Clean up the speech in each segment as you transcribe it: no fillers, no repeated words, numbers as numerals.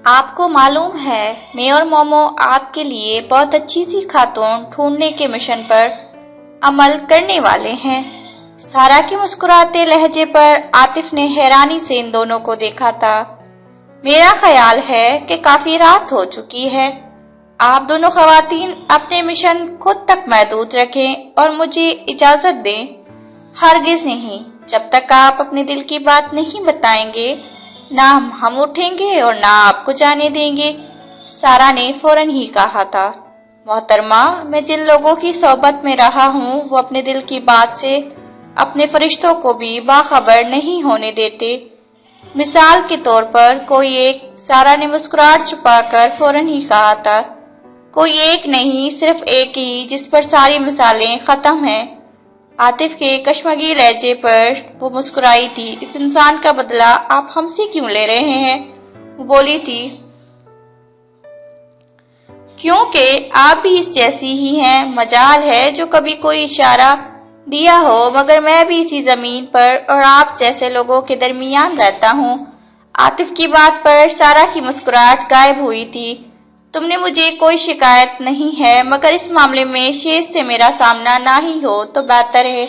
آپ کو معلوم ہے میں اور مومو آپ کے لیے بہت اچھی سی خاتون ڈھونڈنے کے مشن پر عمل کرنے والے ہیں۔ سارا کے مسکراتے لہجے پر عاطف نے حیرانی سے ان دونوں کو دیکھا تھا۔ میرا خیال ہے کہ کافی رات ہو چکی ہے، آپ دونوں خواتین اپنے مشن خود تک محدود رکھیں اور مجھے اجازت دیں۔ ہرگز نہیں، جب تک آپ اپنے دل کی بات نہیں بتائیں گے نہ ہم اٹھیں گے اور نہ آپ کو جانے دیں گے، سارا نے فوراً ہی کہا تھا۔ محترمہ، میں جن لوگوں کی صحبت میں رہا ہوں وہ اپنے دل کی بات سے اپنے فرشتوں کو بھی باخبر نہیں ہونے دیتے۔ مثال کے طور پر کوئی ایک، سارا نے مسکراہٹ چھپا کر فوراً ہی کہا تھا، کوئی ایک نہیں، صرف ایک ہی جس پر ساری مثالیں ختم ہیں۔ عاطف کے کشمگی لہجے پر وہ مسکرائی تھی۔ اس انسان کا بدلہ آپ ہم سے کیوں لے رہے ہیں؟ وہ بولی تھی۔ کیونکہ آپ بھی اس جیسی ہی ہیں، مجال ہے جو کبھی کوئی اشارہ دیا ہو، مگر میں بھی اسی زمین پر اور آپ جیسے لوگوں کے درمیان رہتا ہوں۔ عاطف کی بات پر سارا کی مسکراہٹ غائب ہوئی تھی۔ تم نے مجھے کوئی شکایت نہیں ہے، مگر اس معاملے میں شیز سے میرا سامنا نہ ہی ہو تو بہتر ہے۔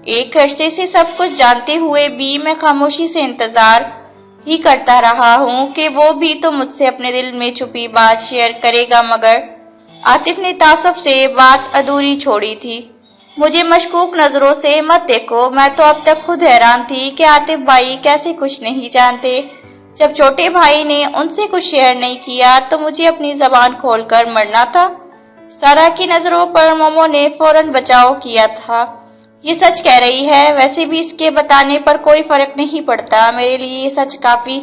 ایک عرصے سے سب کچھ جانتے ہوئے بھی میں خاموشی سے انتظار ہی کرتا رہا ہوں کہ وہ بھی تو مجھ سے اپنے دل میں چھپی بات شیئر کرے گا، مگر عاطف نے تعصب سے بات ادھوری چھوڑی تھی۔ مجھے مشکوک نظروں سے مت دیکھو، میں تو اب تک خود حیران تھی کہ عاطف بھائی کیسے کچھ نہیں جانتے۔ جب چھوٹے بھائی نے ان سے کچھ شیئر نہیں کیا تو مجھے اپنی زبان کھول کر مرنا تھا۔ سارا کی نظروں پر مومو نے فوراً بچاؤ کیا تھا۔ یہ سچ کہہ رہی ہے، ویسے بھی اس کے بتانے پر کوئی فرق نہیں پڑتا، میرے لیے یہ سچ کافی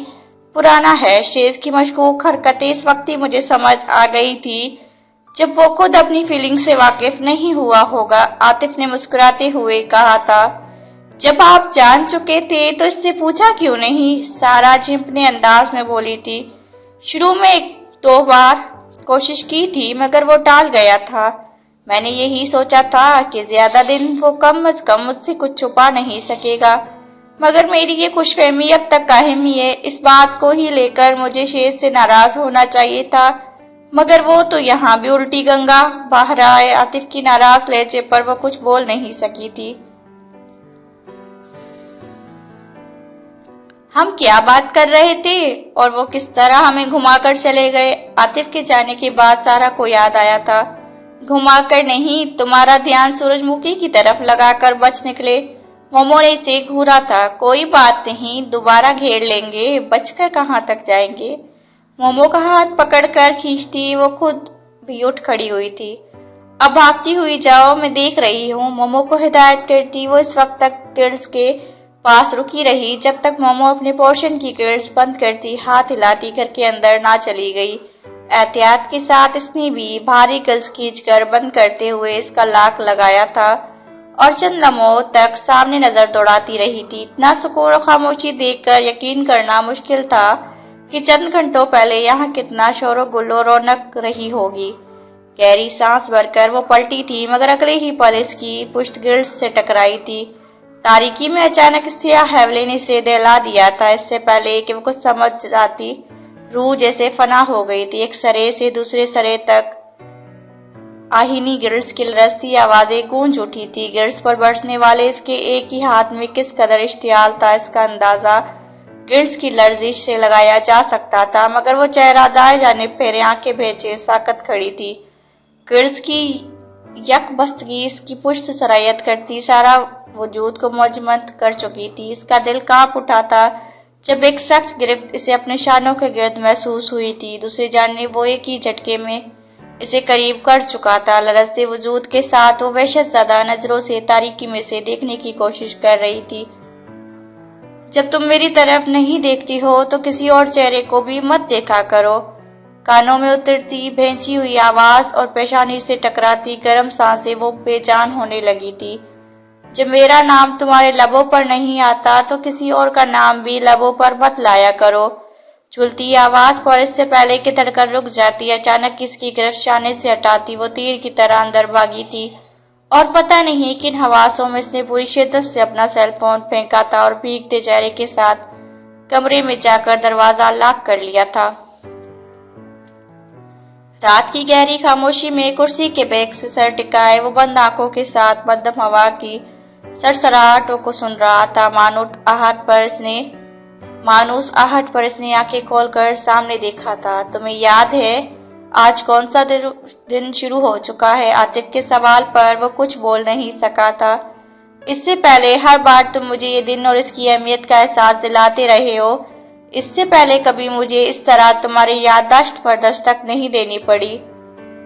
پرانا ہے۔ شیز کی مشکوک حرکتیں اس وقت ہی مجھے سمجھ آ گئی تھی جب وہ خود اپنی فیلنگ سے واقف نہیں ہوا ہوگا۔ عاطف نے مسکراتے ہوئے کہا تھا، جب آپ جان چکے تھے تو اس سے پوچھا کیوں نہیں؟ سارا جھمپنے انداز میں بولی تھی۔ شروع میں ایک دو بار کوشش کی تھی مگر وہ ٹال گیا تھا۔ میں نے یہی سوچا تھا کہ زیادہ دن وہ کم از کم مجھ سے کچھ چھپا نہیں سکے گا، مگر میری یہ خوش فہمی اب تک قائم ہی ہے۔ اس بات کو ہی لے کر مجھے شیز سے ناراض ہونا چاہیے تھا، مگر وہ تو یہاں بھی الٹی گنگا بہہ رہا ہے۔ عاطف کی ناراض لہجے پر وہ کچھ بول نہیں سکی تھی۔ ہم کیا بات کر رہے تھے اور وہ کس طرح ہمیں گھما کر چلے گئے؟ عاطف کے جانے کے بعد سارا کو یاد آیا تھا۔ گھما کر نہیں، تمہارا دھیان سورج مکھی کی طرف لگا کر بچ نکلے۔ مومو نے اسے گھورا تھا۔ کوئی بات نہیں، دوبارہ گھیر لیں گے، بچ کر کہاں تک جائیں گے؟ مومو کا ہاتھ پکڑ کر کھینچتی وہ خود بھی اٹھ کھڑی ہوئی تھی۔ اب بھاگتی ہوئی جاؤ، میں دیکھ رہی ہوں، مومو کو ہدایت کرتی وہ اس وقت تک گرلز کے پاس رکی رہی جب تک مومو اپنے پورشن کی گرلز بند کرتی ہاتھ ہلاتی گھر کے اندر نہ چلی گئی۔ احتیاط کے ساتھ اس نے بھی بھاری گرلز کھینچ کر بند کرتے ہوئے اس کا لاک لگایا تھا اور چند لمحوں تک سامنے نظر دوڑاتی رہی تھی۔ اتنا سکون اور خاموشی دیکھ کر یقین کرنا مشکل تھا کہ چند گھنٹوں پہلے یہاں کتنا شور و گل و رونق رہی ہوگی۔ گہری سانس بھر کر وہ پلٹی تھی مگر اگلے ہی پل اس کی پشت گرلز سے ٹکرائی تھی۔ تاریکی میں اچانک سیاہ حیولے نے اسے دہلا دیا تھا۔ اس سے پہلے کہ وہ کچھ سمجھ جاتی روح جیسے فنا ہو گئی تھی۔ ایک سرے سے دوسرے سرے تک آہنی گرلز کی لرزتی آوازیں گونج اٹھی تھی۔ گرلز پر برسنے والے اس کے ایک ہی ہاتھ میں کس قدر اشتعال تھا اس کا اندازہ گرلز کی لرزش سے لگایا جا سکتا تھا، مگر وہ چہرہ دائیں جانب پھیرے آنکھیں بھیجے ساکت کھڑی تھی۔ گرلز کی یک بستگی اس کی پشت سرایت کرتی سارا وجود کو مجمد کر چکی تھی۔ اس کا دل کانپ اٹھا تھا جب ایک سخت گرفت اسے اپنے شانوں کے گرد محسوس ہوئی تھی۔ دوسری جانب وہ ایک ہی جھٹکے میں اسے قریب کر چکا تھا۔ لرزتے وجود کے ساتھ وہ وحشت زدہ نظروں سے تاریکی میں سے دیکھنے کی کوشش کر رہی تھی۔ جب تم میری طرف نہیں دیکھتی ہو تو کسی اور چہرے کو بھی مت دیکھا کرو۔ کانوں میں اترتی بھینچی ہوئی آواز اور پیشانی سے ٹکراتی گرم سانسیں وہ بے جان ہونے لگی تھی۔ جب میرا نام تمہارے لبوں پر نہیں آتا تو کسی اور کا نام بھی لبوں پر مت لایا کرو۔ جھولتی آواز پر اس سے پہلے کہ دھڑکن رک جاتی اچانک اس کی گرفت شانے سے ہٹاتی وہ تیر کی طرح اندر بھاگی تھی اور پتہ نہیں کن حواسوں میں اس نے پوری شدت سے اپنا سیل فون پھینکا تھا اور بھیگتے چہرے کے ساتھ کمرے میں جا کر دروازہ لاک کر لیا تھا۔ रात की गहरी खामोशी में कुर्सी के बैग से सर टिकाए वो बंद आंखों के साथ मध्यम हवा की सरसराहटों को सुन रहा था। मानूस आहट पर इसने आंखें खोलकर सामने देखा था। तुम्हें याद है आज कौन सा दिन शुरू हो चुका है? आतिफ के सवाल पर वो कुछ बोल नहीं सका था। इससे पहले हर बार तुम मुझे ये दिन और इसकी अहमियत का एहसास दिलाते रहे हो। इससे पहले कभी मुझे इस तरह तुम्हारी याददाश्त पर दस्तक नहीं देनी पड़ी।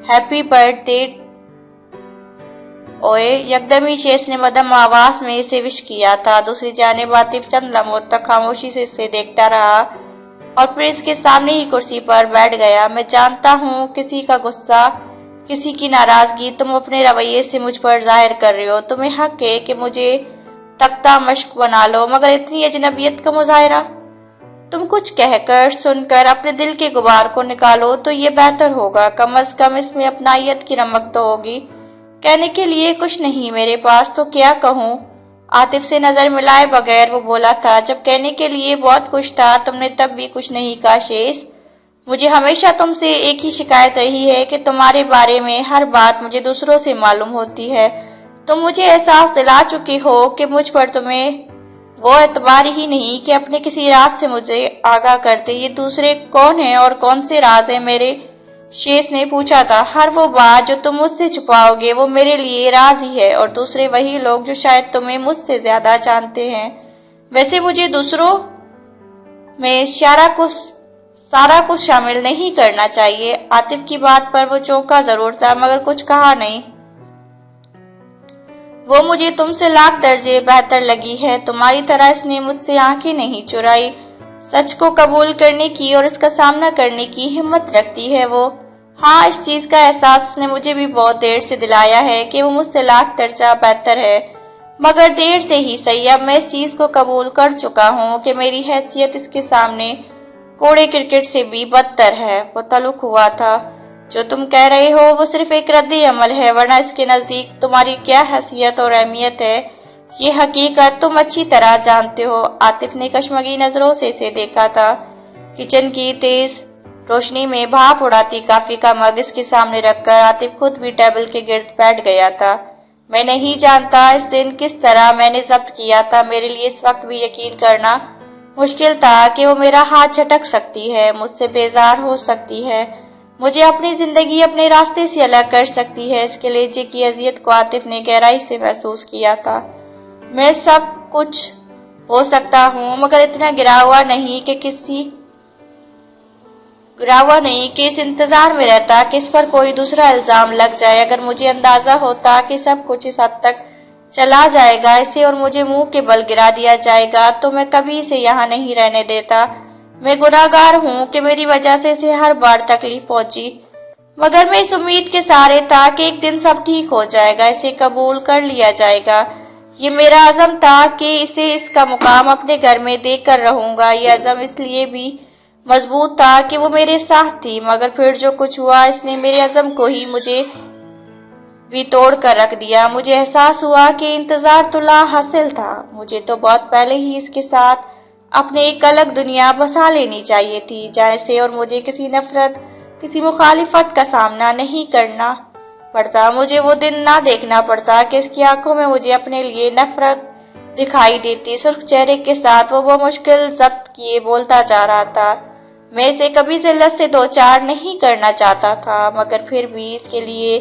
Happy birthday. ओए, यकदम ही शेष ने मध्यम आवाज में इसे विश किया था। दूसरी जानिब आतिफ चंद लम्हों तक खामोशी से इसे देखता रहा और फिर इसके सामने ही कुर्सी पर बैठ गया। मैं जानता हूँ किसी का गुस्सा, किसी की नाराजगी तुम अपने रवैये से मुझ पर जाहिर कर रहे हो। तुम्हें हक है कि मुझे तख्ता मश्क बना लो, मगर इतनी अजनबियत का मुजाहिरा? तुम कुछ कहकर सुनकर अपने दिल के गुबार को निकालो तो ये बेहतर होगा। कम अज कम इसमें अपनायत की रमक तो होगी। कहने के लिए कुछ नहीं मेरे पास, तो क्या कहूँ? आतिफ से नजर मिलाए बगैर वो बोला था। जब कहने के लिए बहुत कुछ था तुमने तब भी कुछ नहीं कहा शेष। मुझे हमेशा तुमसे एक ही शिकायत रही है कि तुम्हारे बारे में हर बात मुझे दूसरों से मालूम होती है। तुम मुझे एहसास दिला चुके हो कि मुझ पर तुम्हें वो एतबार ही नहीं कि अपने किसी राज से मुझे आगाह करते। ये दूसरे कौन है और कौन से राज है मेरे? शेष ने पूछा था। हर वो बात जो तुम मुझसे छुपाओगे वो मेरे लिए राज ही है, और दूसरे वही लोग जो शायद तुम्हें मुझसे ज्यादा जानते हैं। वैसे मुझे दूसरों में सारा कुछ शामिल नहीं करना चाहिए। आतिफ की बात पर वो चौंका जरूर था मगर कुछ कहा नहीं। वो मुझे तुमसे लाख दर्जे बेहतर लगी है। तुम्हारी तरह इसने मुझसे आंखें नहीं चुराई। सच को कबूल करने की और इसका सामना करने की हिम्मत रखती है वो। हाँ, इस चीज का एहसास इसने मुझे भी बहुत देर से दिलाया है कि वो मुझसे लाख दर्जा बेहतर है, मगर देर से ही सही। अब मैं इस चीज को कबूल कर चुका हूँ कि मेरी हैसियत इसके सामने कोड़े क्रिकेट से भी बदतर है। वो तल्ख हुआ था। जो तुम कह रहे हो वो सिर्फ एक रद्दी अमल है, वरना इसके नजदीक तुम्हारी क्या हैसियत और अहमियत है ये हकीकत तुम अच्छी तरह जानते हो। आतिफ ने कशमगी नजरों से इसे देखा था। किचन की तेज रोशनी में भाप उड़ाती कॉफी का मग इसके सामने रखकर आतिफ खुद भी टेबल के गिर्द बैठ गया था। मैं नहीं जानता इस दिन किस तरह मैंने जब्त किया था। मेरे लिए इस वक्त भी यकीन करना मुश्किल था कि वो मेरा हाथ झटक सकती है, मुझसे बेजार हो सकती है, मुझे अपनी जिंदगी अपने रास्ते से अलग कर सकती है। इसके लहजे की अजियत को आतिफ ने गहराई से महसूस किया था। मैं सब कुछ हो सकता हूँ मगर इतना गिरा हुआ नहीं कि इस इंतजार में रहता कि इस पर कोई दूसरा इल्जाम लग जाए। अगर मुझे अंदाजा होता कि सब कुछ इस हद तक चला जाएगा, इसे और मुझे मुंह के बल गिरा दिया जाएगा, तो मैं कभी इसे यहाँ नहीं रहने देता। मैं गुनाहगार हूँ कि मेरी वजह से इसे हर बार तकलीफ पहुंची, मगर मैं इस उम्मीद के सहारे था कि एक दिन सब ठीक हो जाएगा, इसे कबूल कर लिया जाएगा। ये मेरा अज़म था कि इसे इसका मुकाम अपने घर में देकर रहूंगा। ये अज़म इसलिए भी मजबूत था कि वो मेरे साथ थी, मगर फिर जो कुछ हुआ इसने मेरे अज़म को ही मुझे भी तोड़ कर रख दिया। मुझे एहसास हुआ कि इंतजार तो ला हासिल था। मुझे तो बहुत पहले ही इसके साथ अपने एक अलग दुनिया बसा लेनी चाहिए थी, जहाँ से और मुझे किसी नफरत, किसी मुखालिफत का सामना नहीं करना पड़ता। मुझे वो दिन ना देखना पड़ता कि इसकी आंखों में मुझे अपने लिए नफरत दिखाई देती। सुर्ख चेहरे के साथ वो मुश्किल जब्त किए बोलता जा रहा था। मैं इसे कभी जिल्लत से दो चार नहीं करना चाहता था, मगर फिर भी इसके लिए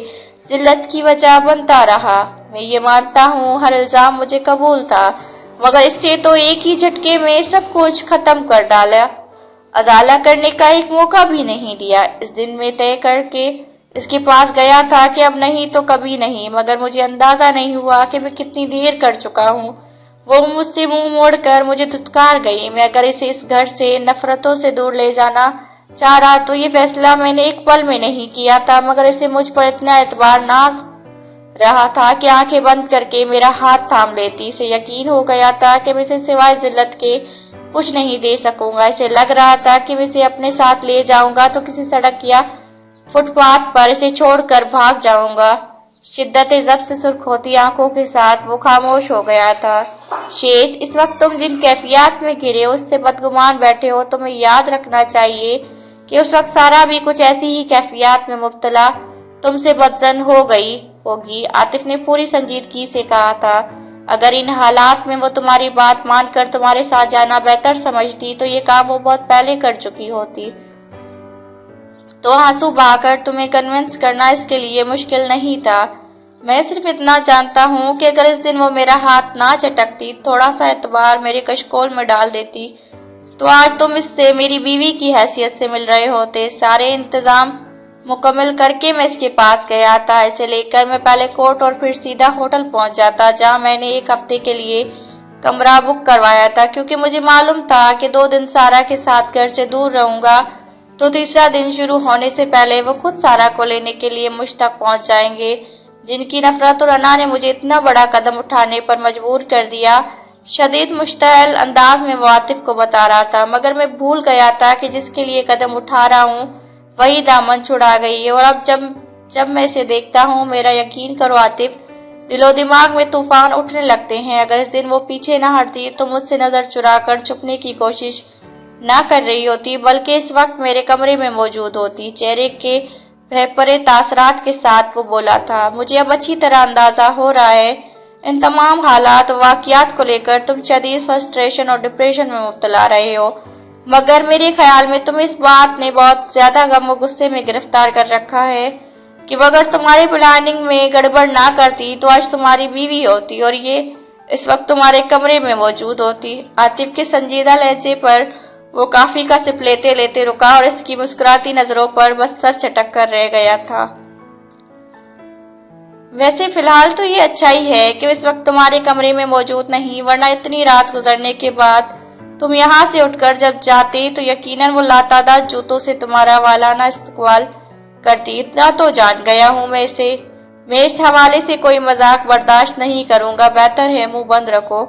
जिल्लत की वजह बनता रहा। मैं ये मानता हूँ हर इल्जाम मुझे कबूल था, मगर इससे तो एक ही झटके में सब कुछ खत्म कर डाला। अजाला करने का एक मौका भी नहीं दिया। इस दिन में तय करके इसके पास गया था कि अब नहीं तो कभी नहीं, मगर मुझे अंदाजा नहीं हुआ कि मैं कितनी देर कर चुका हूँ। वो मुझसे मुंह मोड़कर मुझे धुतकार गई। मैं अगर इसे इस घर से, नफरतों से दूर ले जाना चाह रहा तो ये फैसला मैंने एक पल में नहीं किया था, मगर इसे मुझ पर इतना एतबार ना रहा था कि आंखें बंद करके मेरा हाथ थाम लेती। इसे यकीन हो गया था कि मैं इसे सिवाय जिल्लत के कुछ नहीं दे सकूंगा। इसे लग रहा था कि मैं इसे अपने साथ ले जाऊंगा तो किसी सड़क या फुटपाथ पर इसे छोड़कर भाग जाऊंगा। शिद्दत जब्त से सुर्ख होती आंखों के साथ वो खामोश हो गया था। शेष, इस वक्त तुम जिन कैफियत में घिरे हो उससे बदगुमान बैठे हो। तुम्हें याद रखना चाहिए कि उस वक्त सारा भी कुछ ऐसी ही कैफियत में मुब्तला तुमसे बदजन हो गई होगी। आतिफ ने पूरी संजीदगी से कहा था, अगर इन हालात में वो तुम्हारी बात मानकर तुम्हारे साथ जाना बेहतर समझती तो ये काम वो बहुत पहले कर चुकी होती। तो आंसू बहाकर तुम्हें कन्विंस करना इसके लिए मुश्किल नहीं था। मैं सिर्फ इतना जानता हूँ कि अगर इस दिन वो मेरा हाथ ना चटकती, थोड़ा सा एतबार मेरे कशकोल में डाल देती, तो आज तुम इससे मेरी बीवी की हैसियत से मिल रहे होते। सारे इंतजाम मुकम्मल करके मैं इसके पास गया था। इसे लेकर मैं पहले कोर्ट और फिर सीधा होटल पहुंच जाता, जहां मैंने एक हफ्ते के लिए कमरा बुक करवाया था, क्योंकि मुझे मालूम था कि 2 दिन सारा के साथ घर से दूर रहूंगा तो तीसरा दिन शुरू होने से पहले वो खुद सारा को लेने के लिए मुझ तक पहुंच जाएंगे, जिनकी नफरत और अना ने मुझे इतना बड़ा कदम उठाने पर मजबूर कर दिया। शदीद मुश्तअल अंदाज में वो आतिफ को बता रहा था, मगर मैं भूल गया था कि जिसके लिए कदम उठा रहा हूँ वही दामन छुड़ा गई है। और अब जब मैं इसे देखता हूँ, मेरा यकीन करो आतिफ, दिलो दिमाग में तूफान उठने लगते हैं। अगर इस दिन वो पीछे न हटती तो मुझसे नजर चुरा कर छुपने की कोशिश ना कर रही होती, बल्कि इस वक्त मेरे कमरे में मौजूद होती। चेहरे के भयपरे तासरात के साथ वो बोला था, मुझे अब अच्छी तरह अंदाजा हो रहा है इन तमाम हालात वाकयात को लेकर तुम शदीद फ्रस्ट्रेशन और डिप्रेशन में मुब्तला रहे हो, मगर मेरे ख्याल में तुम्हें इस बात ने बहुत ज्यादा गम और गुस्से में गिरफ्तार कर रखा है कि अगर तुम्हारी प्लानिंग में गड़बड़ ना करती तो आज तुम्हारी बीवी होती और ये इस वक्त तुम्हारे कमरे में मौजूद होती। आतिफ के संजीदा लहजे पर वो काफी का सिप लेते लेते रुका और इसकी मुस्कुराती नजरों पर बस सर चटक कर रह गया था। वैसे फिलहाल तो ये अच्छा ही है कि इस वक्त तुम्हारे कमरे में मौजूद नहीं, वरना इतनी रात गुजरने के बाद तुम यहाँ से उठकर जब जाते तो यकीनन वो लातादाद जूतों से तुम्हारा वालाना इस्तकबाल करती। इतना तो जान गया हूँ मैं इस हवाले से कोई मजाक बर्दाश्त नहीं करूंगा। बेहतर है मुंह बंद रखो।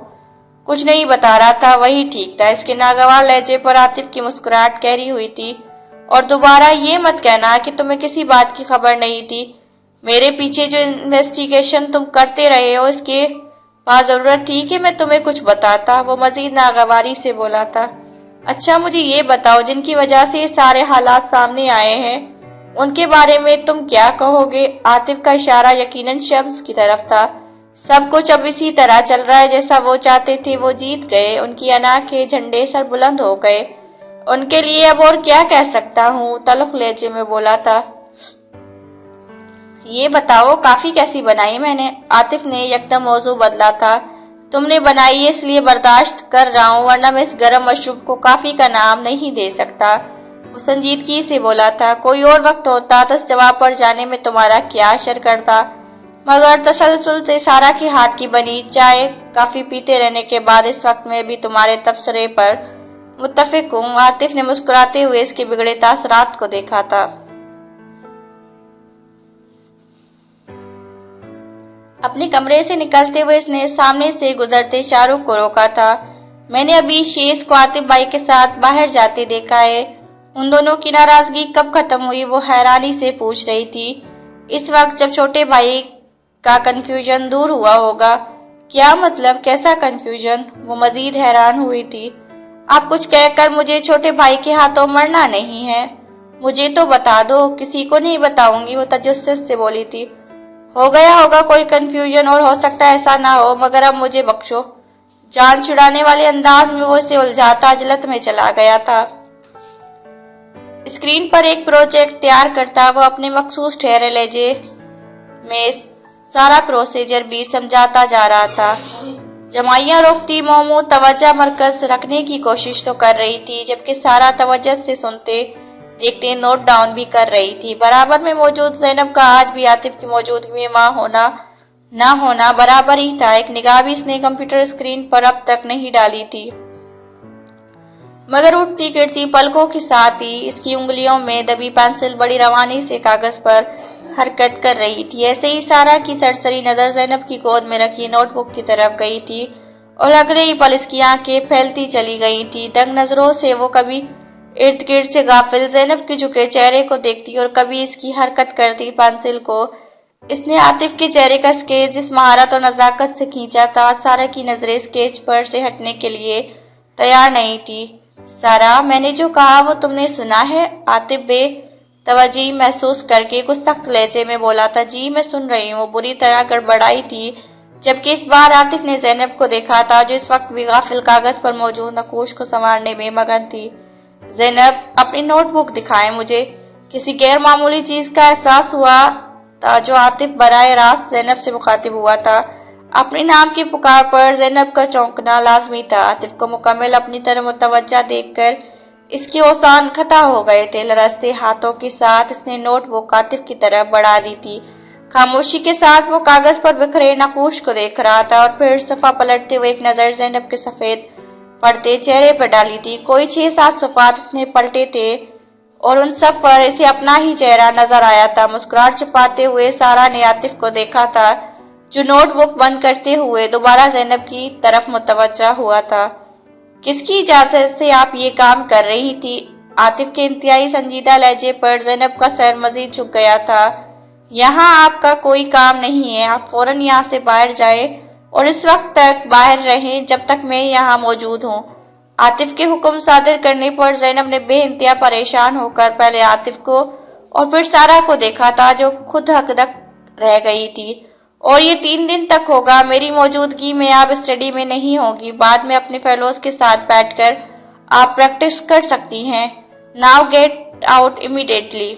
कुछ नहीं बता रहा था, वही ठीक था। इसके नागवार लहजे पर आतिफ की मुस्कुराहट गहरी हुई थी। और दोबारा ये मत कहना कि तुम्हें किसी बात की खबर नहीं थी। मेरे पीछे जो इन्वेस्टिगेशन तुम करते रहे हो, इसके बाद जरूरत थी कि मैं तुम्हें कुछ बताता। वो मजीद नागवारी से बोला था, अच्छा मुझे ये बताओ, जिनकी वजह से ये सारे हालात सामने आए हैं उनके बारे में तुम क्या कहोगे? आतिफ का इशारा यकीनन शम्स की तरफ था। सब कुछ अब इसी तरह चल रहा है जैसा वो चाहते थे। वो जीत गए, उनकी अना के झंडे सर बुलंद हो गए। उनके लिए अब और क्या कह सकता हूँ? तल्ख लहजे में बोला था। ये बताओ काफी कैसी बनाई मैंने? आतिफ ने यकदम मौजू बदला था। तुमने बनाई है इसलिए बर्दाश्त कर रहा हूँ, वरना मैं इस गरम मशरूब को काफी का नाम नहीं दे सकता। वो संजीदगी से बोला था। कोई और वक्त होता तो इस जवाब पर जाने में तुम्हारा क्या असर करता, मगर तसलसल से सारा के हाथ की बनी चाय काफी पीते रहने के बाद इस वक्त में भी तुम्हारे तबसरे पर मुत्तफिक हूँ। आतिफ ने मुस्कुराते हुए इसके बिगड़े तासरात को देखा था। अपने कमरे से निकलते हुए इसने सामने से गुजरते शाहरुख को रोका था। मैंने अभी शेष को आतिफ भाई के साथ बाहर जाते देखा है। उन दोनों की नाराजगी कब खत्म हुई? वो हैरानी से पूछ रही थी। इस वक्त जब छोटे भाई का कंफ्यूजन दूर हुआ होगा। क्या मतलब? कैसा कंफ्यूजन? वो मजीद हैरान हुई थी। आप कुछ कहकर मुझे छोटे भाई के हाथों मरना नहीं है। मुझे तो बता दो। किसी को नहीं बताऊंगी, वो तजस्सुस से बोली थी। हो गया होगा कोई कंफ्यूजन, और हो सकता है ऐसा ना हो, मगर अब मुझे बख्शो। जान छुड़ाने वाले अंदाज में वो इसे उलझाता अजलत में चला गया था। स्क्रीन पर एक प्रोजेक्ट तैयार करता वो अपने मखसूस ठहरे लहजे में सारा प्रोसीजर भी समझाता जा रहा था। जमाइयां रोकती मोमो तवज्जो मरकज रखने की कोशिश तो कर रही थी, जबकि सारा तवज्जो से सुनते देखते नोट डाउन भी कर रही थी। बराबर में मौजूद जैनब का आज भी आतिफ की मौजूदगी में मां होना ना होना बराबर ही था। एक निगाह भी इसने कंप्यूटर स्क्रीन पर अब तक नहीं डाली थी, मगर उठती गिरती पलकों के साथ ही इसकी उंगलियों में दबी पेंसिल बड़ी रवानी से कागज पर हरकत कर रही थी। ऐसे ही सारा की सरसरी नजर जैनब की गोद में रखी नोटबुक की तरफ गई थी और अगले ही पल इसकी आंखें फैलती चली गई थी। दंग नजरों से वो कभी इर्द गिर्द से गाफिल जैनब के झुके चेहरे को देखती और कभी इसकी हरकत करती पेंसिल को। इसने आतिफ के चेहरे का स्केच जिस महारत और नजाकत से खींचा था, सारा की नजरें स्केच पर से हटने के लिए तैयार नहीं थी। सारा, मैंने जो कहा वो तुमने सुना है? आतिफ बे तवज्जी महसूस करके कुछ सख्त लहजे में बोला था। जी मैं सुन रही हूँ। बुरी तरह गड़बड़ाई थी, जबकि इस बार आतिफ ने ज़ैनब को देखा था जो इस वक्त भी गाफिल कागज पर मौजूद नकूश को संवारने में मगन थी। ज़ैनब, अपनी नोटबुक दिखाएं मुझे। किसी गैर मामूली चीज का एहसास हुआ था जो आतिफ बराह रास्त ज़ैनब से मुखातिब हुआ था। अपने नाम की पुकार पर ज़ैनब का चौंकना लाजमी था। आतिफ को मुकम्मल अपनी तरफ मुतवज्जा देखकर इसके औसान खता हो गए थे। लरजते हाथों के साथ इसने नोटबुक आतिफ की तरफ बढ़ा दी थी। खामोशी के साथ वो कागज पर बिखरे नकूश को देख रहा था और फिर सफा पलटते हुए एक नजर ज़ैनब के सफेद पड़ते चेहरे पर डाली थी। कोई 6-7 सफात इसने पलटे थे और उन सब पर इसे अपना ही चेहरा नजर आया था। मुस्कुराहट छिपाते हुए सारा ने आतिफ को देखा था जो नोटबुक बंद करते हुए दोबारा ज़ैनब की तरफ मुतवज्जा हुआ था। किसकी इजाजत से आप ये काम कर रही थी? आतिफ के इंतहाई संजीदा लहजे पर ज़ैनब का सर मजीद झुक गया था। यहाँ आपका कोई काम नहीं है, आप फौरन यहाँ से बाहर जाए और इस वक्त तक बाहर रहें जब तक मैं यहाँ मौजूद हूँ। आतिफ के हुक्म सादिर करने पर ज़ैनब ने बेइंतहा परेशान होकर पहले आतिफ को और फिर सारा को देखा था जो खुद हकदक रह गई थी। और ये 3 दिन तक होगा। मेरी मौजूदगी में आप स्टडी में नहीं होगी। बाद में अपने फेलोज के साथ बैठकर आप प्रैक्टिस कर सकती हैं। Now get out immediately.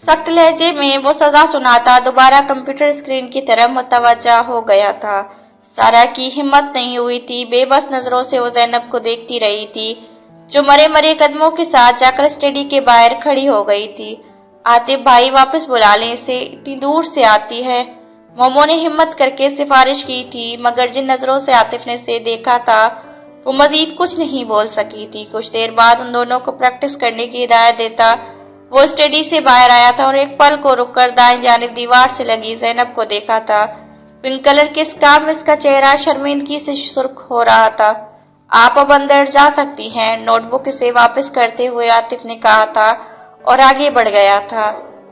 सख्त लहजे में वो सजा सुनाता दोबारा कंप्यूटर स्क्रीन की तरफ मुतवज्जा हो गया था। सारा की हिम्मत नहीं हुई थी। बेबस नजरों से वो ज़ैनब को देखती रही थी जो मरे मरे कदमों के साथ जाकर स्टडी के बाहर खड़ी हो गई थी। आतिफ भाई वापस बुला लें, इसे इतनी दूर से आती है। मोमो ने हिम्मत करके सिफारिश की थी, मगर जिन नजरों से आतिफ ने इसे देखा था वो मजीद कुछ नहीं बोल सकी थी। कुछ देर बाद उन दोनों को प्रैक्टिस करने की हिदायत देता वो स्टडी से बाहर आया था और एक पल को रुककर दाएं जानिब दीवार से लगी ज़ैनब को देखा था। पिंक कलर के स्कार्फ में इसका चेहरा शर्मिंदगी से सुर्ख हो रहा था। आप अब अंदर जा सकती हैं, नोटबुक इसे वापस करते हुए आतिफ ने कहा था और आगे बढ़ गया था।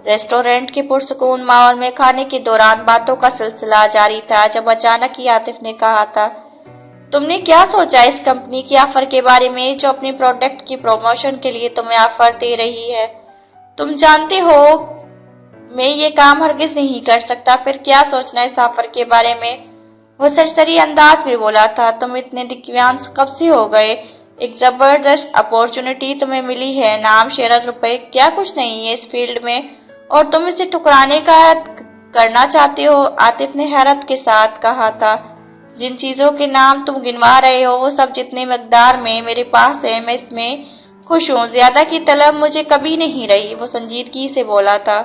रेस्टोरेंट के पुरसुकून माहौल में खाने के दौरान बातों का सिलसिला जारी था जब अचानक ही आतिफ ने कहा था, तुमने क्या सोचा इस कंपनी की ऑफर के बारे में जो अपने प्रोडक्ट की प्रमोशन के लिए तुम्हें ऑफर दे रही है? तुम जानते हो मैं ये काम हरगिज नहीं कर सकता। फिर क्या सोचना इस ऑफर के बारे में? वो सरसरी अंदाज में बोला था, तुम इतने दिव्यांश कब से हो गए? एक जबरदस्त अपॉर्चुनिटी तुम्हें मिली है, नाम शहरत रुपए क्या कुछ नहीं है इस फील्ड में, और तुम इसे ठुकराने का करना चाहते हो? आतिफ ने हैरत के साथ कहा था, जिन चीजों के नाम तुम गिनवा रहे हो वो सब जितने मकदार में मेरे पास है मैं इसमें खुश हूँ। ज्यादा की तलब मुझे कभी नहीं रही। वो संजीदगी से बोला था,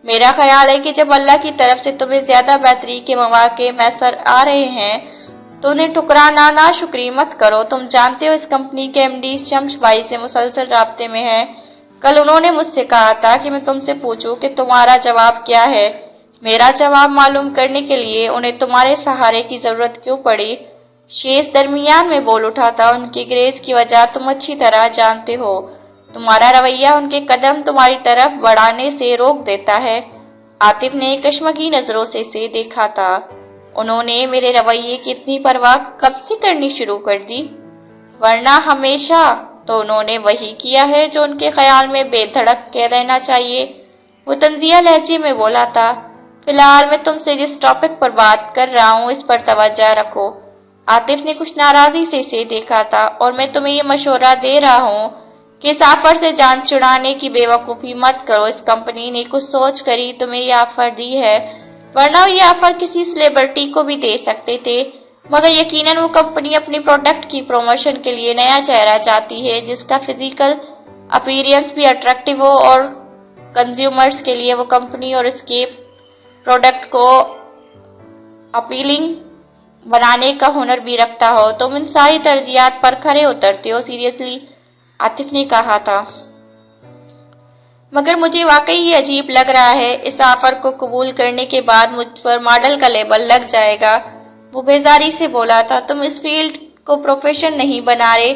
मेरा ख्याल है कि जब अल्लाह की तरफ से तुम्हें ज्यादा बेहतरी के मौके मैसर आ रहे हैं तो उन्हें ठुकराना ना शुक्री मत करो। तुम जानते हो इस कंपनी के एमडी शम्स भाई से मुसलसल राब्ते में है। कल उन्होंने मुझसे कहा था कि मैं तुमसे पूछूं कि तुम्हारा जवाब क्या है। मेरा जवाब मालूम करने के लिए उन्हें तुम्हारे सहारे की जरूरत क्यों पड़ी? शेष दरमियान में बोल उठा था, उनकी ग्रेज की वजह तुम अच्छी तरह जानते हो। तुम्हारा रवैया उनके कदम तुम्हारी तरफ बढ़ाने से रोक देता है। आतिफ ने कश्मगी नजरों से इसे देखा था। उन्होंने मेरे रवैये की इतनी परवाह कब से करनी शुरू कर दी? वरना हमेशा तो उन्होंने वही किया है जो उनके ख्याल में बेधड़क कह देना चाहिए। वो तंजिया लहजे में बोला था, फिलहाल मैं तुमसे जिस टॉपिक पर बात कर रहा हूँ इस पर तवज्जो रखो। आतिफ ने कुछ नाराजगी से इसे देखा था, और मैं तुम्हें ये मशवरा दे रहा हूँ कि इस ऑफर से जान छुड़ाने की बेवकूफ़ी मत करो। इस कंपनी ने कुछ सोच कर ही तुम्हें ये ऑफर दी है, वरना ये ऑफर किसी सेलिब्रिटी को भी दे सकते थे। मगर यकीनन वो कंपनी अपनी प्रोडक्ट की प्रमोशन के लिए नया चेहरा चाहती है जिसका फिजिकल अपीयरेंस भी अट्रैक्टिव हो और कंज्यूमर्स के लिए वो कंपनी और इसके प्रोडक्ट को अपीलिंग बनाने का हुनर भी रखता हो। तुम इन सारी तरजीहात पर खरे उतरते हो, सीरियसली, आतिफ ने कहा था। मगर मुझे वाकई ही अजीब लग रहा है, इस ऑफर को कबूल करने के बाद मुझ पर मॉडल का लेबल लग जाएगा। वो बेजारी से बोला था, तुम इस फील्ड को प्रोफेशन नहीं बना रहे,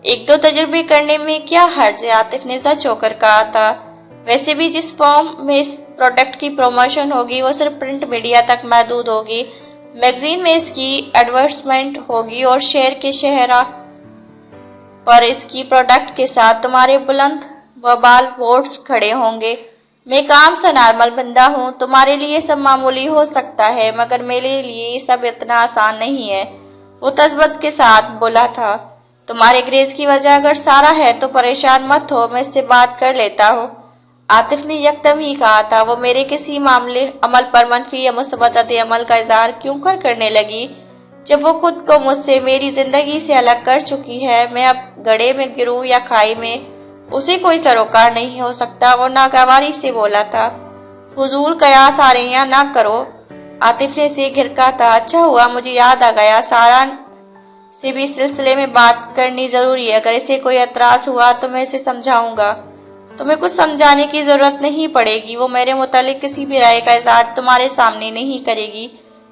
1-2 तजुर्बे करने में क्या हर्ज है? आतिफ ने सच होकर कहा था। वैसे भी जिस फॉर्म में इस प्रोडक्ट की प्रमोशन होगी वो सिर्फ प्रिंट मीडिया तक महदूद होगी। मैगजीन में इसकी एडवर्टाइजमेंट होगी और शहर के शहरा पर इसकी प्रोडक्ट के साथ तुम्हारे बुलंद बबाल वोट्स खड़े होंगे। मैं काम से नॉर्मल बंदा हूँ, तुम्हारे लिए सब मामूली हो सकता है, मगर मेरे लिए ये सब इतना आसान नहीं है। वो तसबत के साथ बोला था। तुम्हारे ग्रेज की वजह अगर सारा है तो परेशान मत हो, मैं इससे बात कर लेता हूँ। आतिफ ने यकदम ही कहा था। वो मेरे किसी मामले अमल पर मनफी या मुस्बत अमल का इजहार क्यों करने लगी, जब वो खुद को मुझसे मेरी जिंदगी से अलग कर चुकी है। मैं अब गड्ढे में गिरूं या खाई में, उसे कोई सरोकार नहीं हो सकता। वो नागवारी से बोला था। फजूल कयास आ रही ना करो। आतिफ ने से घिरका था। अच्छा हुआ मुझे याद आ गया, सारा से भी इस सिलसिले में बात करनी जरूरी है। अगर इसे कोई एतराज हुआ तो मैं इसे समझाऊंगा। तुम्हें कुछ समझाने की जरूरत नहीं पड़ेगी। वो मेरे मुतालिक किसी भी राय का इजहार तुम्हारे सामने नहीं करेगी।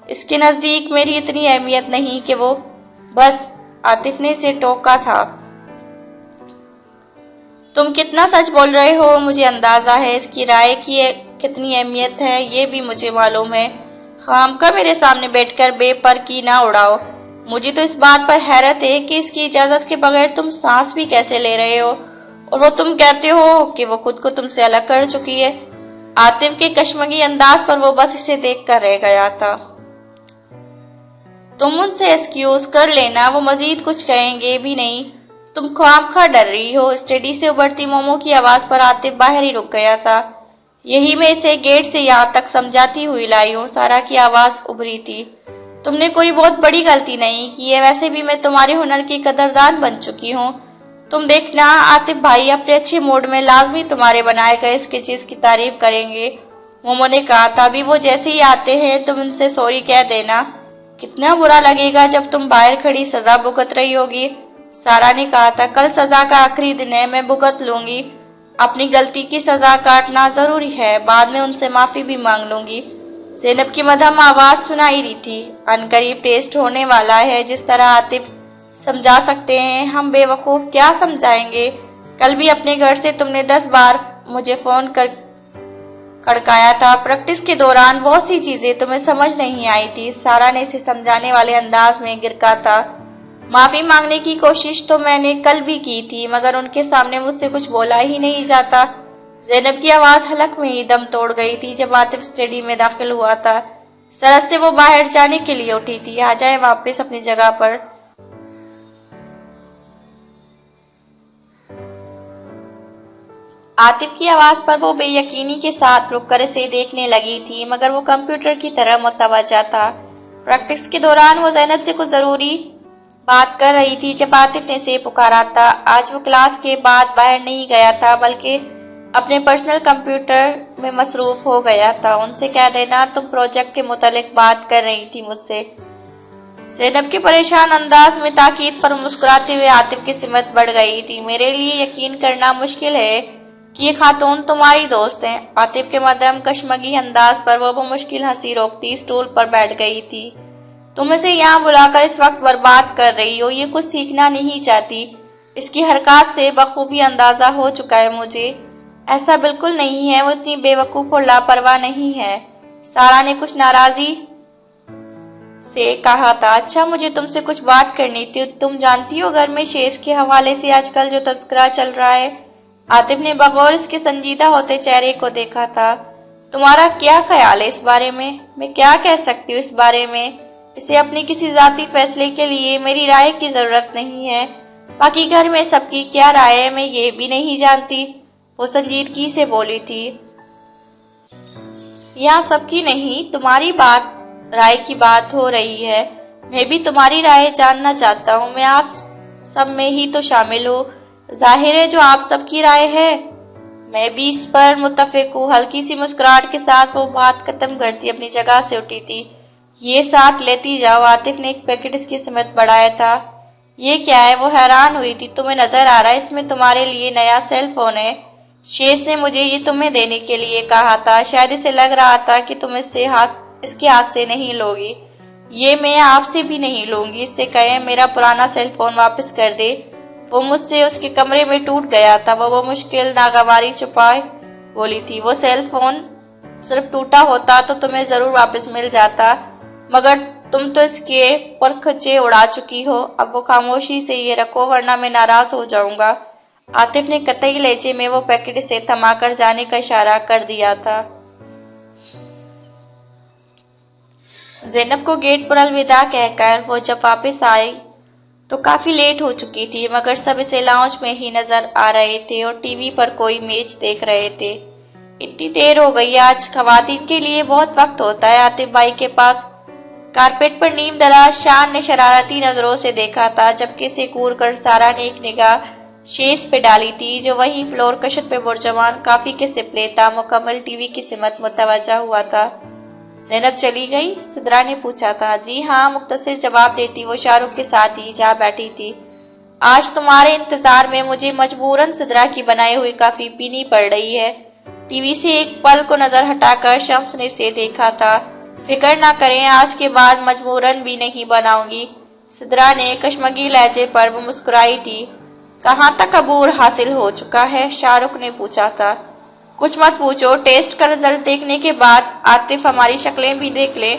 इसके नजदीक मेरी इतनी अहमियत नहीं कि वो बस। आतिफ ने इसे टोका था। तुम कितना सच बोल रहे हो मुझे अंदाजा है। इसकी राय की कितनी अहमियत है ये भी मुझे मालूम है। खामखा मेरे सामने बैठकर बेपर की ना उड़ाओ। मुझे तो इस बात पर हैरत है कि इसकी इजाजत के बगैर तुम सांस भी कैसे ले रहे हो, और वो तुम कहते हो कि वो खुद को तुमसे अलग कर चुकी है। आतिफ के कश्मगी अंदाज पर वो बस इसे देख कर रह गया था। तुम उनसे एक्सक्यूज कर लेना, वो मजीद कुछ कहेंगे भी नहीं। तुम ख्वामखा डर रही हो। स्टेडी से उभरती मोमो की आवाज पर आतिफ बाहर ही रुक गया था। यही मैं इसे गेट से यहाँ तक समझाती हुई लाई हूँ। सारा की आवाज उभरी थी। तुमने कोई बहुत बड़ी गलती नहीं की है, वैसे भी मैं तुम्हारे हुनर की कदरदान बन चुकी हूँ। तुम देखना आतिफ भाई अपने अच्छे मूड में लाजमी तुम्हारे बनाए गए स्केचेस की तारीफ करेंगे। मोमो ने कहा था। अभी वो जैसे ही आते हैं तुम उनसे सॉरी कह देना। कितना बुरा लगेगा जब तुम बाहर खड़ी सजा भुगत रही होगी। सारा ने कहा था। कल सजा का आखिरी दिन है, मैं भुगत लूंगी। अपनी गलती की सजा काटना जरूरी है, बाद में उनसे माफी भी मांग लूंगी। ज़ैनब की मध्यम आवाज सुनाई दी थी। अनकरीब टेस्ट होने वाला है। जिस तरह आतिफ समझा सकते हैं, हम बेवकूफ क्या समझाएंगे। कल भी अपने घर से तुमने 10 बार मुझे फोन कर खड़काया था। प्रैक्टिस के दौरान बहुत सी चीजें तुम्हें समझ नहीं आई थी। सारा ने इसे समझाने वाले अंदाज में गिरका था। माफी मांगने की कोशिश तो मैंने कल भी की थी, मगर उनके सामने मुझसे कुछ बोला ही नहीं जाता। ज़ैनब की आवाज हलक में ही दम तोड़ गई थी जब आतिफ स्टडी में दाखिल हुआ था। सरहद से वो बाहर जाने के लिए उठी थी। आ जाए वापस अपनी जगह पर। आतिफ की आवाज पर वो बेयकीनी के साथ रुककर इसे देखने लगी थी, मगर वो कंप्यूटर की तरह मुतवज्जा था। प्रैक्टिस के दौरान वो ज़ैनब से कुछ जरूरी बात कर रही थी जब आतिफ ने इसे पुकारा था। आज वो क्लास के बाद बाहर नहीं गया था, बल्कि अपने पर्सनल कंप्यूटर में मसरूफ हो गया था। उनसे कह देना तुम प्रोजेक्ट के मुतालिक बात कर रही थी मुझसे। ज़ैनब के परेशान अंदाज में ताकीद पर मुस्कुराते हुए आतिफ की सिमत बढ़ गई थी। मेरे लिए यकीन करना मुश्किल है कि ये खातून तुम्हारी दोस्त है। आतिफ के मध्यम कश्मगी अंदाज पर वो मुश्किल हंसी रोकती स्टूल पर बैठ गई थी। तुम इसे यहाँ बुलाकर इस वक्त बर्बाद कर रही हो। ये कुछ सीखना नहीं चाहती। इसकी हरकत से बखूबी अंदाजा हो चुका है मुझे। ऐसा बिल्कुल नहीं है, वो इतनी बेवकूफ और लापरवाह नहीं है। सारा ने कुछ नाराजगी से कहा था। अच्छा मुझे तुमसे कुछ बात करनी थी। तुम जानती हो घर में शेष के हवाले से आजकल जो तस्करा चल रहा है। आतिफ ने बगौर इसके संजीदा होते चेहरे को देखा था। तुम्हारा क्या ख्याल है इस बारे में? मैं क्या कह सकती हूँ इस बारे में? इसे अपने किसी जाती फैसले के लिए मेरी राय की जरूरत नहीं है। बाकी घर में सबकी क्या राय है मैं ये भी नहीं जानती। वो संजीदगी से बोली थी। यहाँ सबकी नहीं, तुम्हारी राय की बात हो रही है। मैं भी तुम्हारी राय जानना चाहता हूँ। मैं आप सब में ही तो शामिल हूँ। जाहिर है जो आप सबकी राय है मैं भी इस पर मुत्तफिक हूँ। हल्की सी मुस्कुराहट के साथ वो बात खत्म करती अपनी जगह से उठी थी। ये साथ लेती जाओ। आतिफ ने एक पैकेट इसकी समेत बढ़ाया था। ये क्या है? वो हैरान हुई थी। तुम्हें नजर आ रहा है इसमें तुम्हारे लिए नया सेल फोन है। शेष ने मुझे ये तुम्हें देने के लिए कहा था। शायद इसे लग रहा था कि तुम इसके हाथ से नहीं लोगी। ये मैं आपसे भी नहीं लूंगी। इससे कहें मेरा पुराना सेल फोन वापस कर दे। वो मुझसे उसके कमरे में टूट गया था। वो मुश्किल नागवारी छुपाए बोली थी। वो सेल फोन सिर्फ टूटा होता तो तुम्हें जरूर वापस मिल जाता, मगर तुम तो इसके परखचे उड़ा चुकी हो। अब वो खामोशी से ये रखो वरना मैं नाराज हो जाऊंगा। आतिफ ने कतई लहजे में वो पैकेट से थमाकर जाने का इशारा कर दिया था। ज़ैनब को गेट पर अलविदा कहकर वो जब वापस आई तो काफी लेट हो चुकी थी, मगर सब इसे लाउंज में ही नजर आ रहे थे और टीवी पर कोई मैच देख रहे थे। इतनी देर हो गई, आज खवातीन के लिए बहुत वक्त होता है आतिफ भाई के पास। कारपेट पर नीम दराज शान ने शरारती नजरों से देखा था, जबकि से कूर कर सारा ने एक निगाह शेष पे डाली थी जो वही फ्लोर कशत पे बुरजमान काफी के सिपले था, मुकम्मल टीवी की सिमत मुतवज्जा हुआ था। ज़ैनब चली गई? सिद्रा ने पूछा था। जी हाँ, मुख्तसर जवाब देती वो शाहरुख के साथ ही जा बैठी थी। आज तुम्हारे इंतजार में मुझे मजबूरन सिद्रा की बनाई हुई काफी पीनी पड़ रही है। टीवी से एक पल को नजर हटाकर शम्स ने से देखा था। फिक्र ना करें, आज के बाद मजबूरन भी नहीं बनाऊंगी। सिद्रा ने कश्मगी लहजे पर वो मुस्कुराई थी। कहाँ तक अबूर हासिल हो चुका है? शाहरुख ने पूछा था। कुछ मत पूछो, टेस्ट का रिजल्ट देखने के बाद आतिफ हमारी शक्लें भी देख ले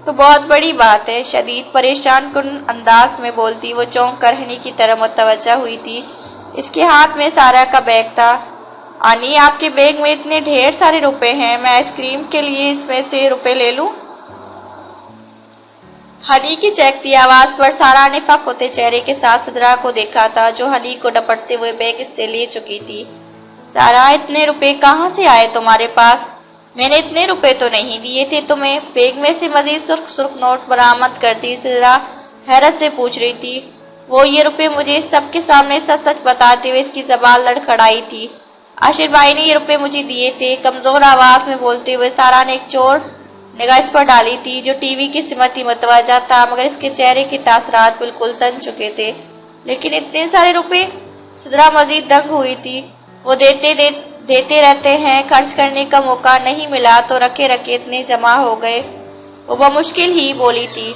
तो बहुत बड़ी बात है। शदीद परेशान कुन अंदाज में बोलती वो चौंक कर हनी की तरफ मुतवज्जा हुई थी। इसके हाथ में सारा का बैग था। आनी, आपके बैग में इतने ढेर सारे रुपए हैं, मैं आइसक्रीम के लिए इसमें से रुपए ले लूं? हनी की चहकती आवाज पर सारा ने फक होते चेहरे के साथ सिद्रा को देखा था, जो हनी को डपटते हुए बैग इससे ले चुकी थी। सारा, इतने रुपए कहाँ से आए तुम्हारे पास? मैंने इतने रुपए तो नहीं दिए थे तुम्हें। बैग में से मजीद सुर्ख सुर्ख नोट बरामद करती सिद्रा हैरत से पूछ रही थी। वो ये रुपए मुझे सबके सामने सच सच बताते हुए इसकी जबान लड़खड़ाई थी। आशिर भाई ने ये रुपए मुझे दिए थे, कमजोर आवाज में बोलते हुए सारा ने एक चोर निगाह इस पर डाली थी जो टीवी की सिमती मुतवज्जा था, मगर इसके चेहरे के तासरात बिल्कुल तन चुके थे। लेकिन इतने सारे रुपए? सिद्रा मजीद दंग हुई थी। वो देते रहते हैं, खर्च करने का मौका नहीं मिला तो रखे रखे इतने जमा हो गए। वो बमुश्किल ही बोली थी।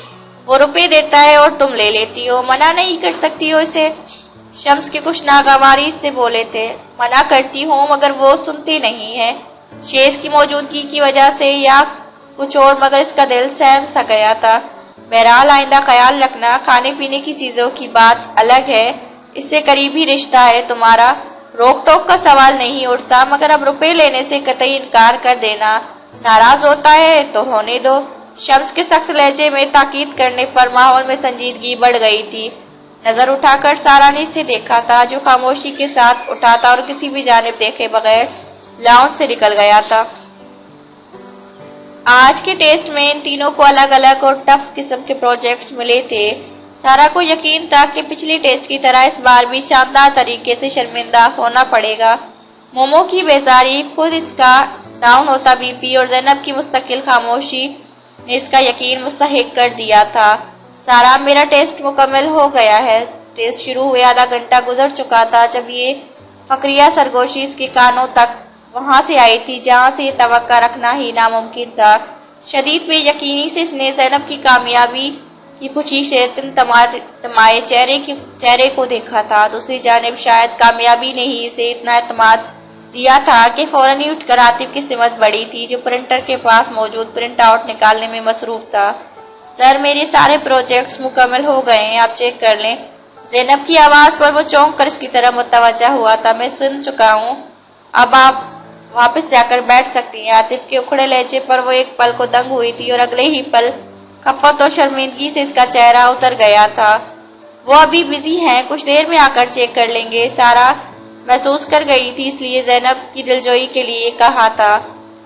वो रुपए देता है और तुम ले लेती हो, मना नहीं कर सकती हो इसे? शम्स के कुछ नागवारी से बोले थे। मना करती हूँ मगर वो सुनती नहीं है, शेष की मौजूदगी की वजह से या कुछ और, मगर इसका दिल सहम सा गया था। बहरहाल आइंदा ख्याल रखना, खाने पीने की चीजों की बात अलग है, इससे करीबी रिश्ता है तुम्हारा, रोक टोक का सवाल नहीं उठता, मगर अब रुपए लेने से कतई इनकार कर देना। नाराज होता है तो होने दो। शम्स के सख्त लहजे में ताकीद करने पर माहौल में संजीदगी बढ़ गई थी। नजर उठाकर सारा ने इसे देखा था, जो खामोशी के साथ उठा था और किसी भी जानिब देखे बगैर लाउंज से निकल गया था। आज के टेस्ट में इन तीनों को अलग अलग और टफ किस्म के प्रोजेक्ट्स मिले थे। सारा को यकीन था कि पिछले टेस्ट की तरह इस बार भी शानदार तरीके से शर्मिंदा होना पड़ेगा। मोमो की बेजारी, खुद इसका डाउन होता बीपी और ज़ैनब की मुस्तकिल खामोशी ने इसका यकीन मुस्तहिक कर दिया था। सारा, मेरा टेस्ट मुकम्मल हो गया है। टेस्ट शुरू हुए आधा घंटा गुजर चुका था जब ये फकरिया सरगोशी इसके कानों तक वहां से आई थी जहां से ये तवक्का रखना ही नामुमकिन था। शदीद बेयकीनी से इसने ज़ैनब की कामयाबी की खुशी से तमाए चेहरे को देखा था। दूसरी जानिब शायद कामयाबी ने ही इसे इतना एतमाद दिया था कि फौरन ही उठकर आतिफ की सिमत बढ़ी थी, जो प्रिंटर के पास मौजूद प्रिंट आउट निकालने में मसरूफ था। सर, मेरे सारे प्रोजेक्ट्स मुकम्मल हो गए हैं, आप चेक कर लें। ज़ैनब की आवाज पर वो चौंक कर इसकी तरफ मुतवज्जा हुआ था। मैं सुन चुका हूँ, अब आप वापस जाकर बैठ सकती हैं। आतिफ के उखड़े लहजे पर वो एक पल को दंग हुई थी और अगले ही पल खफत और शर्मिंदगी से इसका चेहरा उतर गया था। वो अभी बिजी हैं, कुछ देर में आकर चेक कर लेंगे। सारा महसूस कर गई थी, इसलिए ज़ैनब की दिलजोई के लिए कहा था,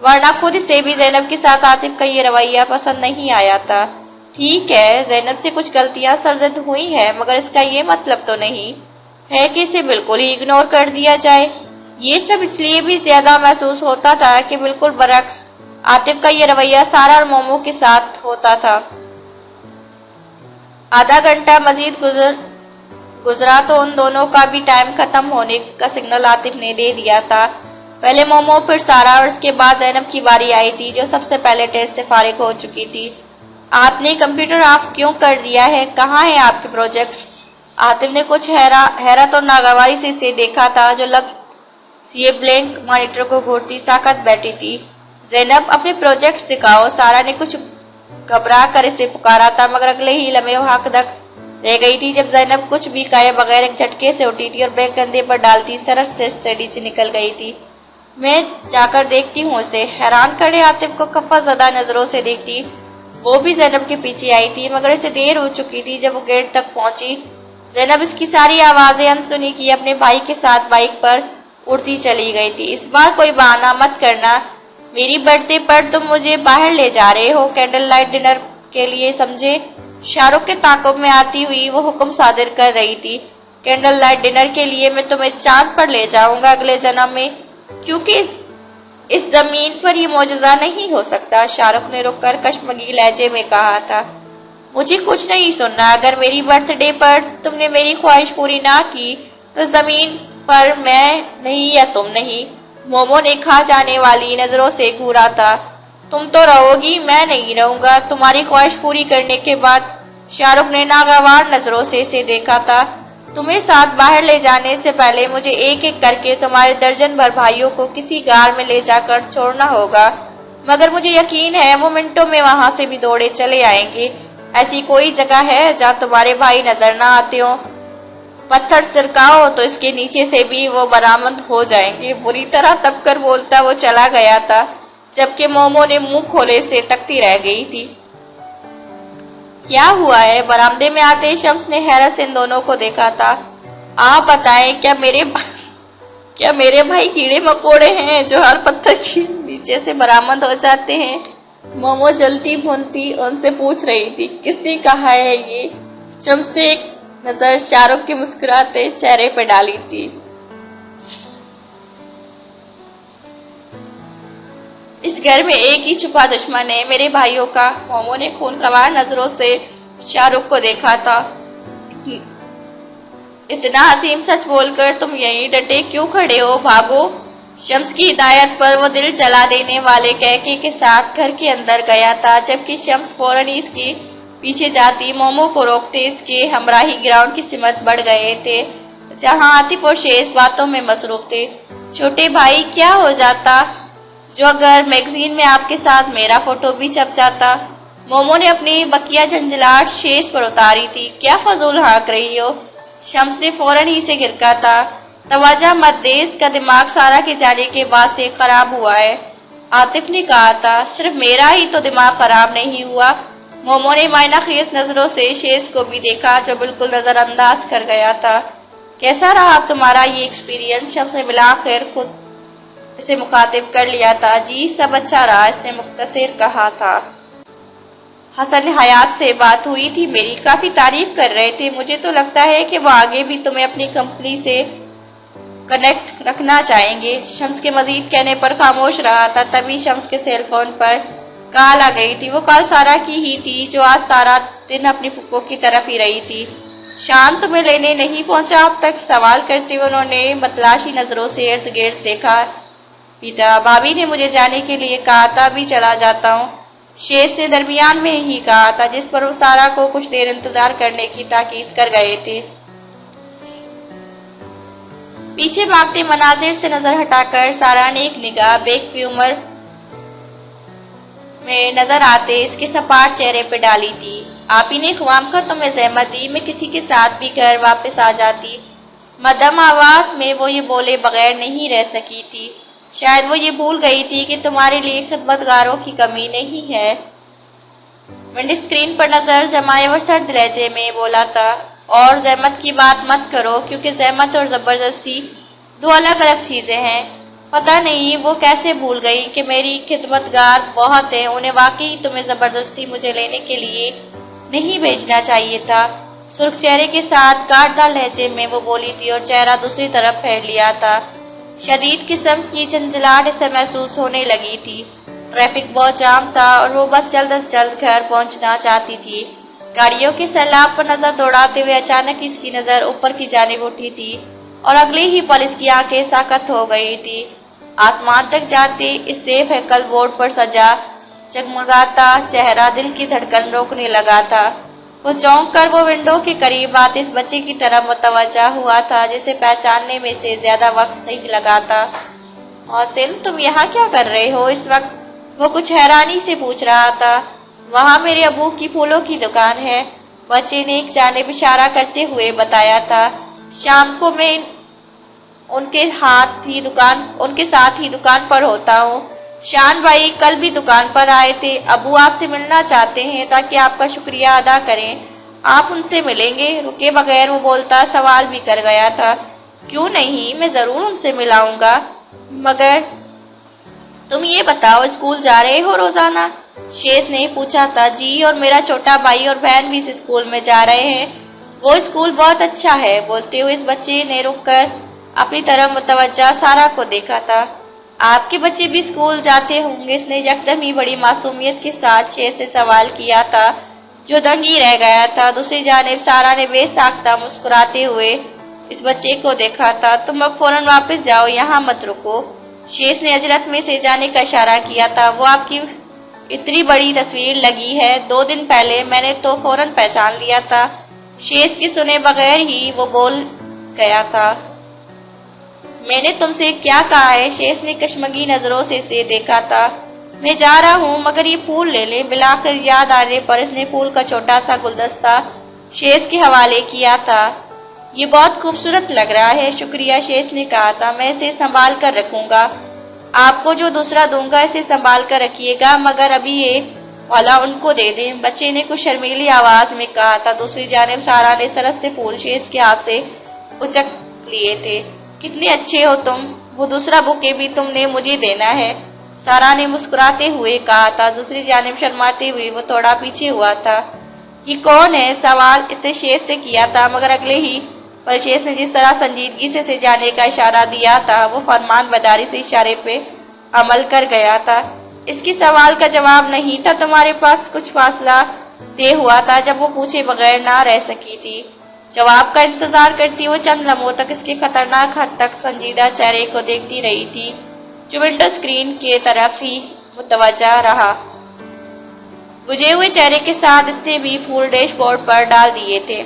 वरना खुद इसे भी ज़ैनब के साथ आतिफ का ये रवैया पसंद नहीं आया था। ठीक है, ज़ैनब से कुछ गलतियां सरजद हुई है, मगर इसका ये मतलब तो नहीं है कि इसे बिल्कुल ही इग्नोर कर दिया जाए। ये सब इसलिए भी ज्यादा महसूस होता था कि बिल्कुल बरक्स आतिफ का ये रवैया सारा और मोमो के साथ होता था। आधा घंटा मजीद गुजरा तो उन दोनों का भी टाइम खत्म होने का सिग्नल आतिफ ने दे दिया था। पहले मोमो, फिर सारा और उसके बाद ज़ैनब की बारी आई थी, जो सबसे पहले टेस्ट से फारिग हो चुकी थी। आपने कंप्यूटर ऑफ क्यों कर दिया है? कहाँ है आपके प्रोजेक्ट्स? आतिफ ने कुछ हैरत और नागवारी से इसे देखा था, जो लग ये ब्लैंक मॉनिटर को घूरती साकत बैठी थी। ज़ैनब, अपने प्रोजेक्ट्स दिखाओ। सारा ने कुछ घबरा कर इसे पुकारा था, मगर अगले ही लम्हे वो हकदक रह गई थी जब ज़ैनब कुछ भी कहे बगैर एक झटके से उठी थी और बैग कंधे पर डालती सरस से स्टडी से निकल गई थी। मैं जाकर देखती हूँ उसे। हैरान करे आतिफ को खफा ज़दा नजरों से देखती। वो भी ज़ैनब के पीछे आई थी, मगर इसे देर हो चुकी थी जब वो गेट तक पहुंची। ज़ैनब इसकी सारी आवाजें अनसुनी की अपने भाई के साथ बाइक पर उड़ती चली गई थी। इस बार कोई बहाना मत करना, मेरी बर्थडे पर तुम मुझे बाहर ले जा रहे हो कैंडल लाइट डिनर के लिए, समझे? शाहरुख के ताक़ुब में आती हुई वो हुक्म सादिर कर रही थी। कैंडल लाइट डिनर के लिए मैं तुम्हें चांद पर ले जाऊंगा अगले जन्म में, क्योंकि इस जमीन पर ये मौजज़ा नहीं हो सकता। शाहरुख ने रुककर कश्मगी लहजे में कहा था, मुझे कुछ नहीं सुनना। अगर मेरी बर्थडे पर तुमने मेरी ख्वाहिश पूरी ना की तो जमीन पर मैं नहीं या तुम नहीं। मोमो ने खा जाने वाली नजरों से घूरा था। तुम तो रहोगी, मैं नहीं रहूंगा तुम्हारी ख्वाहिश पूरी करने के बाद। शाहरुख ने नागवार नजरों से इसे देखा था। तुम्हें साथ बाहर ले जाने से पहले मुझे एक एक करके तुम्हारे दर्जन भर भाइयों को किसी गार में ले जाकर छोड़ना होगा, मगर मुझे यकीन है वो मिनटों में वहां से भी दौड़े चले आएंगे। ऐसी कोई जगह है जहाँ तुम्हारे भाई नजर ना आते हो? पत्थर सिरकाओ तो इसके नीचे से भी वो बरामद हो जाएंगे। बुरी तरह तपकर बोलता वो चला गया था, जबकि मोमो ने मुंह खोले से तकती रह गई थी। क्या हुआ है? बरामदे में आते शम्स ने हैरत से इन दोनों को देखा था। आप बताएं, क्या मेरे भाई कीड़े मकोड़े हैं जो हर पत्थर के नीचे से बरामद हो जाते हैं? मोमो जलती भुनती उनसे पूछ रही थी। किसने कहा है ये? शम्स ने एक नजर शाहरुख के मुस्कुराते चेहरे पर डाली थी। इस घर में एक ही छुपा दुश्मन है, मेरे भाइयों का। मोमो ने खूनखवार नजरों से शाहरुख को देखा था। इतना अजीम सच बोलकर तुम यहीं डटे क्यों खड़े हो? भागो। शम्स की हिदायत पर वो दिल जला देने वाले कहके के साथ घर के अंदर गया था, जबकि शम्स फौरन ही इसके पीछे जाती मोमो को रोकते इसके हमराही ग्राउंड की सिमत बढ़ गए थे, जहां आतिफ और शेष बातों में मसरूफ थे। छोटे भाई, क्या हो जाता जो अगर मैगजीन में आपके साथ मेरा फोटो भी छप जाता? मोमो ने अपनी बकिया झंझलाहट शेष पर उतारी थी। क्या फजूल हाँक रही हो? शम्स ने फौरन ही से गिरका था। तवज्जो मत दे, इसका दिमाग सारा के जाने के बाद से खराब हुआ है। आतिफ ने कहा था। सिर्फ मेरा ही तो दिमाग खराब नहीं हुआ। मोमो ने मायना खेज नजरों से शेष को भी देखा, जो बिल्कुल नजरअंदाज कर गया था। कैसा रहा तुम्हारा ये एक्सपीरियंस? शम्स ने बिलाखिर खुद इसे मुखातिब कर लिया था। जी सब अच्छा रहा, इसने मुख्तसर कहा था। हसन हयात से बात हुई थी मेरी, काफी तारीफ कर रहे थे। मुझे तो लगता है कि वो आगे भी तुम्हें अपनी कंपनी से कनेक्ट रखना चाहेंगे। शम्स के मजीद कहने पर खामोश रहा था, तभी शम्स के सेल फोन पर कॉल आ गई थी। वो कॉल सारा की ही थी, जो आज सारा दिन अपनी फुप्पो की तरफ ही रही थी। शान तुम्हें लेने नहीं पहुंचा अब तक? सवाल करते हुए उन्होंने मतलाशी नजरों से इर्द गिर्द देखा। पिता, भाभी ने मुझे जाने के लिए कहा था, अभी चला जाता हूँ। शेष ने दरमियान में ही कहा था, जिस पर वो सारा को कुछ देर इंतजार करने की ताकीद कर गए थे। पीछे भागते मनाजिर से नजर हटाकर सारा ने एक निगाह बेक की उम्र में नजर आते इसके सपाट चेहरे पर डाली थी। आप ही ने ख्वाम का तुम्हें जहमत दी, मैं किसी के साथ भी घर वापस आ जाती। मदम आवाज में वो ये बोले बगैर नहीं रह सकी थी। शायद वो ये भूल गई थी कि तुम्हारे लिए खिदमतगारों की कमी नहीं है। मैंने स्क्रीन पर नजर जमाए और सर्द लहजे में बोला था, और जहमत की बात मत करो, क्योंकि जहमत और जबरदस्ती दो अलग अलग चीजें हैं। पता नहीं वो कैसे भूल गई कि मेरी खिदमतगार बहुत है। उन्हें वाकई तुम्हें जबरदस्ती मुझे लेने के लिए नहीं भेजना चाहिए था। सुर्ख चेहरे के साथ काटदार लहजे में वो बोली थी और चेहरा दूसरी तरफ फेर लिया था। शदीद किस्म की झंझलाहट इसे महसूस होने लगी थी। ट्रैफिक बहुत जाम था और वो बस जल्द से जल्द घर पहुंचना चाहती थी। गाड़ियों के सैलाब पर नजर दौड़ाते हुए अचानक इसकी नजर ऊपर की जानिब उठी थी और अगले ही पल इसकी आंखें साकत हो गई थी। आसमान तक जाते इस सेफ हैकल बोर्ड पर सजा चमगाता चेहरा दिल की धड़कन रोकने लगा था। वो चौंक कर वो विंडो के करीब आते इस बच्चे की तरफ मुतवज्जा हुआ था, जिसे पहचानने में से ज्यादा वक्त नहीं लगा था। हौसिन, तुम यहाँ क्या कर रहे हो इस वक्त? वो कुछ हैरानी से पूछ रहा था। वहाँ मेरे अबू की फूलों की दुकान है, बच्चे ने एक जानिब इशारा करते हुए बताया था। शाम को मैं उनके साथ ही दुकान पर होता हूँ। शान भाई कल भी दुकान पर आए थे, अबू आपसे मिलना चाहते हैं ताकि आपका शुक्रिया अदा करें। आप उनसे मिलेंगे? रुके बगैर वो बोलता सवाल भी कर गया था। क्यों नहीं, मैं जरूर उनसे मिलाऊंगा, मगर तुम ये बताओ स्कूल जा रहे हो रोजाना? शेष ने पूछा था। जी, और मेरा छोटा भाई और बहन भी इस स्कूल में जा रहे हैं। वो स्कूल बहुत अच्छा है। बोलते हुए इस बच्चे ने रुककर अपनी तरफ मुतवज्जा सारा को देखा था। आपके बच्चे भी स्कूल जाते होंगे? इसने यकदम ही बड़ी मासूमियत के साथ शेष से सवाल किया था, जो दंग ही रह गया था। दूसरी जानिब सारा ने बेसाख्ता मुस्कुराते हुए इस बच्चे को देखा था। तुम अब फौरन वापस जाओ, यहाँ मत रुको। शेष ने अजरत में से जाने का इशारा किया था। वो आपकी इतनी बड़ी तस्वीर लगी है, 2 दिन पहले मैंने तो फौरन पहचान लिया था। शेष के सुने बगैर ही वो बोल गया था। मैंने तुमसे क्या कहा है? शेष ने कशमगी नजरों से इसे देखा था। मैं जा रहा हूँ, मगर ये फूल ले ले। बिलाकर याद आने पर इसने फूल का छोटा सा गुलदस्ता शेष के हवाले किया था। ये बहुत खूबसूरत लग रहा है। शुक्रिया, शेष ने कहा था। मैं इसे संभाल कर रखूंगा। आपको जो दूसरा दूंगा इसे संभाल कर रखिएगा, मगर अभी ये वाला उनको दे दें। बच्चे ने कुछ शर्मीली आवाज में कहा था। दूसरी जानिब सारा ने सरत से फूल शेष के हाथ से उचक लिए थे। कितने अच्छे हो तुम, वो दूसरा बुके भी तुमने मुझे देना है, सारा ने मुस्कुराते हुए कहा था। दूसरी जानिब शर्माते हुए वो थोड़ा पीछे हुआ था। ये कौन है? सवाल इसने शेष से किया था, मगर अगले ही पर शेष ने जिस तरह संजीदगी से जाने का इशारा दिया था, वो फरमान बदारी से इशारे पे अमल कर गया था। इसकी सवाल का जवाब नहीं था। तुम्हारे पास कुछ फासला तय हुआ था जब वो पूछे बगैर ना रह सकी थी। जवाब का इंतजार करती वो चंद लम्हों तक इसके खतरनाक हद तक संजीदा चेहरे को देखती रही थी, जो विंडो स्क्रीन के तरफ ही मुतवज्जा रहा। बुझे हुए चेहरे के साथ इसने भी फूल डैशबोर्ड पर डाल दिए थे।